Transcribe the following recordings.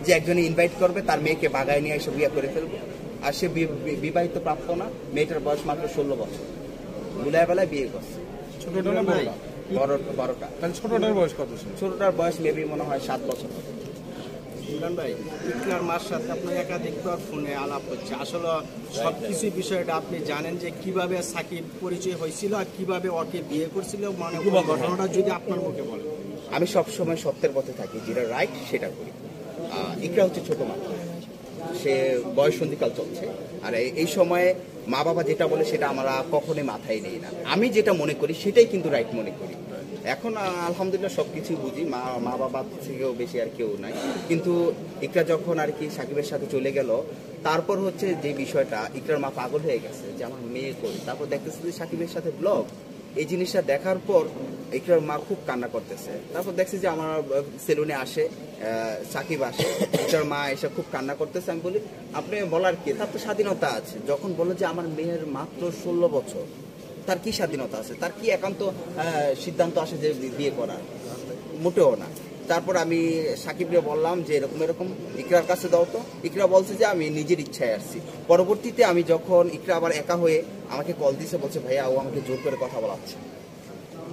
যে একজনে ইনভাইট করবে তার মেয়েকে বাগায় নিয়ে এসে বিয়ে করে ফেলবো, আর সে বিবাহিত প্রাপ্ত না, মেয়েটার বয়স মাত্র 16 বছর, বুলায় বেলায় বিয়ে করছে। ছোটটা না বড়টা? বড়টা। তাহলে ছোটটার বয়স কত? ছোটটার বয়স মেবি মনে হয় 7 বছর। ইমরান ভাই, ইকরার মার সাথে আপনার একাধিকবার ফোনে আলাপ হচ্ছে, আসলে সবকিছু বিষয়টা আপনি জানেন যে কিভাবে সাকিব পরিচয় হয়েছিল আর কিভাবে ওকে বিয়ে করছিল, মানে ঘটনাটা যদি আপনার মুখে বলেন। আমি সবসময় সত্যের পথে থাকি, যেটা রাইট সেটা করি। ইকরা হচ্ছে ছোট মানুষ, সে বয়ঃসন্ধিকাল চলছে, আর এই সময়ে মা বাবা যেটা বলে সেটা আমরা কখনোই মাথায় নেই না। আমি যেটা মনে করি সেটাই কিন্তু রাইট মনে করি। এখন আলহামদুলিল্লাহ সবকিছুই বুঝি, মা বাবা থেকেও বেশি আর কেউ নাই। কিন্তু ইকরা যখন আর কি সাকিবের সাথে চলে গেল, তারপর হচ্ছে যে বিষয়টা, ইকরার মা পাগল হয়ে গেছে যে আমার মেয়ে করি। তারপর দেখতেছে যে সাকিবের সাথে ব্লগ, এই জিনিসটা দেখার পর ইকরার মা খুব কান্না করতেছে। তারপর দেখছি যে আমার সেলুনে আসে সাকিব আসে, ইকরার মা এসে খুব কান্না করতেছে। আমি বলি আপনি বলার কি, তার তো স্বাধীনতা আছে। যখন বললো যে আমার মেয়ের মাত্র 16 বছর, তার কি স্বাধীনতা আছে, তার কি একান্ত সিদ্ধান্ত আসে যে বিয়ে করার? মোটেও না। তারপর আমি সাকিবকে বললাম যে এরকম এরকম, ইকরার কাছে দাও তো। ইকরা বলছে যে আমি নিজের ইচ্ছায় আসছি। পরবর্তীতে আমি যখন ইকরা আবার একা হয়ে আমাকে কল দিছে, বলছে ভাইয়া ও আমাকে জোর করে কথা বলাচ্ছে,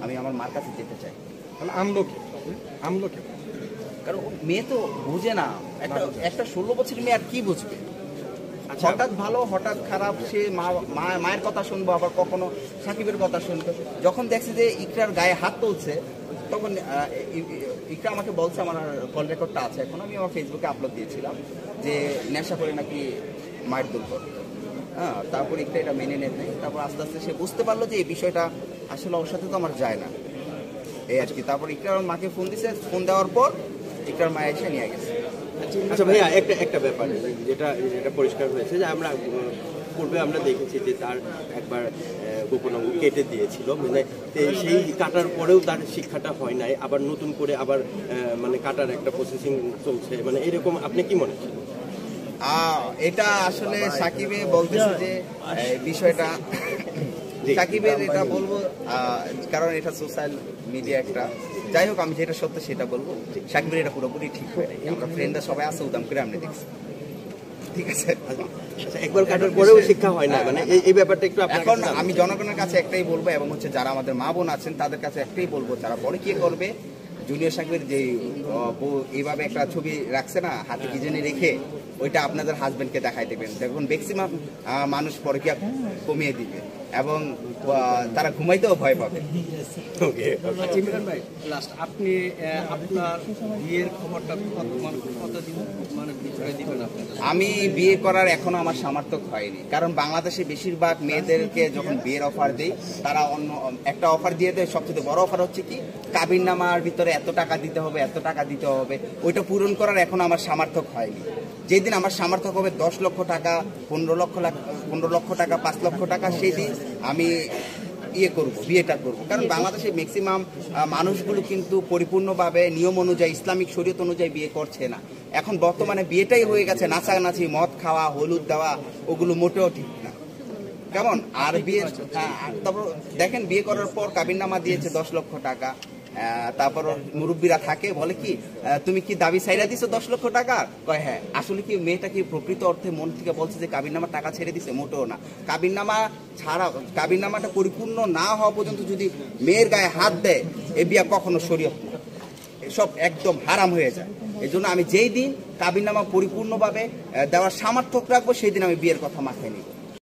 আমি আমার মার কাছে যেতে চাই। তাহলে আমলো কে? কারণ মেয়ে তো বুঝে না, একটা 16 বছরের মেয়ে আর কি বুঝবে? হঠাৎ ভালো হঠাৎ খারাপ, সে মায়ের কথা শুনবো, আবার কখনো সাকিবের কথা শুনবো। যখন দেখছি যে ইকরার গায়ে হাত তুলছে, তখন ইকরা আমাকে বলছে, আমার কল রেকর্ডটা আছে এখন, আমি আমার ফেসবুকে আপলোড দিয়েছিলাম যে নেশা করে নাকি মায়ের দূর করতো। হ্যাঁ, তারপর ইকরা এটা মেনে নেবে। তারপর আস্তে আস্তে সে বুঝতে পারলো যে এই বিষয়টা আসলে ওর সাথে তো আমার যায় না, এই আর কি। তারপর ইকরার মাকে ফোন দিছে, ফোন দেওয়ার পর ইকরার মা এসে নিয়ে গেছে। আচ্ছা ভাইয়া, একটা ব্যাপার যেটা পরিষ্কার হয়েছে যে আমরা পূর্বে আমরা দেখেছি যে তার একবার গোপন অঙ্গ কেটে দিয়েছিল, মানে সেই কাটার পরেও তার শিক্ষাটা হয় নাই, আবার নতুন করে আবার মানে কাটার একটা প্রসেসিং চলছে, মানে এরকম আপনি কি মনে করেন? এটা আসলে সাকিবে বলতেছে যে বিষয়টা, সাকিবের এটা বলবো কারণ এটা সোশ্যাল মিডিয়া একটা, যাই হোক আমি যেটা সত্য সেটা বলবো। সাকিবের এটা পুরোপুরি ঠিক হয় নাই, আমরা ফ্রেন্ডরা সবাই আছে উদাম করে আমরা দেখছি, ঠিক আছে। একবার কাটার পরেও শিক্ষা হয় না, মানে এই ব্যাপারটা একটু এখন আমি জনগণের কাছে একটাই বলবো, এবং হচ্ছে যারা আমাদের মা বোন আছেন তাদের কাছে একটাই বলবো, যারা পরে কি করবে, জুনিয়র সাকিবের যে এইভাবে একটা ছবি রাখছে না হাতে কি জানি রেখে, ওইটা আপনাদের হাজবেন্ডকে দেখাই দেবেন। দেখুন ম্যাক্সিমাম মানুষ পরকীয়া কমিয়ে দিবে এবং তারা ঘুমাইতেও ভয় পাবে। ইমরান ভাই, লাস্ট আপনি আপনার বিয়ের খবরটা কতদিন মানে ভিতরে দিবেন আপনার? আমি বিয়ে করার এখনো আমার সামর্থ্য হয়নি, কারণ বাংলাদেশে বেশিরভাগ মেয়েদেরকে যখন বিয়ের অফার দেয়, তারা অন্য একটা অফার দিয়ে দেয়। সবচেয়ে বড় অফার হচ্ছে কি, কাবিননামার ভিতরে এত টাকা দিতে হবে, এত টাকা দিতে হবে। ওইটা পূরণ করার এখনো আমার সামর্থ্য হয়নি। যেদিন আমার সামর্থ্য হবে 10 লক্ষ টাকা, 15 লক্ষ টাকা, 5 লক্ষ টাকা, সেই দিন আমি বিয়েটা করবো। কারণ বাংলাদেশে ম্যাক্সিমাম মানুষগুলো কিন্তু পরিপূর্ণভাবে নিয়ম অনুযায়ী, ইসলামিক শরীয়ত অনুযায়ী বিয়ে করছে না। এখন বর্তমানে বিয়েটাই হয়ে গেছে নাচানাচি, মদ খাওয়া, হলুদ দেওয়া, ওগুলো মোটেও ঠিক না। কেমন আর বিয়ে, তারপর দেখেন বিয়ে করার পর কাবিননামা দিয়েছে 10 লক্ষ টাকা। তারপর মুরব্বীরা থাকে বলে কি, তুমি কি দাবি ছাইড়া দিছো 10 লক্ষ টাকা? কয় হ্যাঁ। আসলে কি মেয়েটা কি প্রকৃত অর্থে মন থেকে বলছে যে কাবিননামার টাকা ছেড়ে দিছে? মোটেও না। কাবিননামা ছাড়া, কাবিননামাটা পরিপূর্ণ না হওয়া পর্যন্ত যদি মেয়ের গায়ে হাত দেয়, এ বিয়া কখনো শরীয়ত না, সব একদম হারাম হয়ে যায়। এই জন্য আমি যেই দিন কাবিননামা পরিপূর্ণভাবে দেওয়ার সামর্থ্য রাখবো, সেই দিন আমি বিয়ের কথা মাথায় নিব।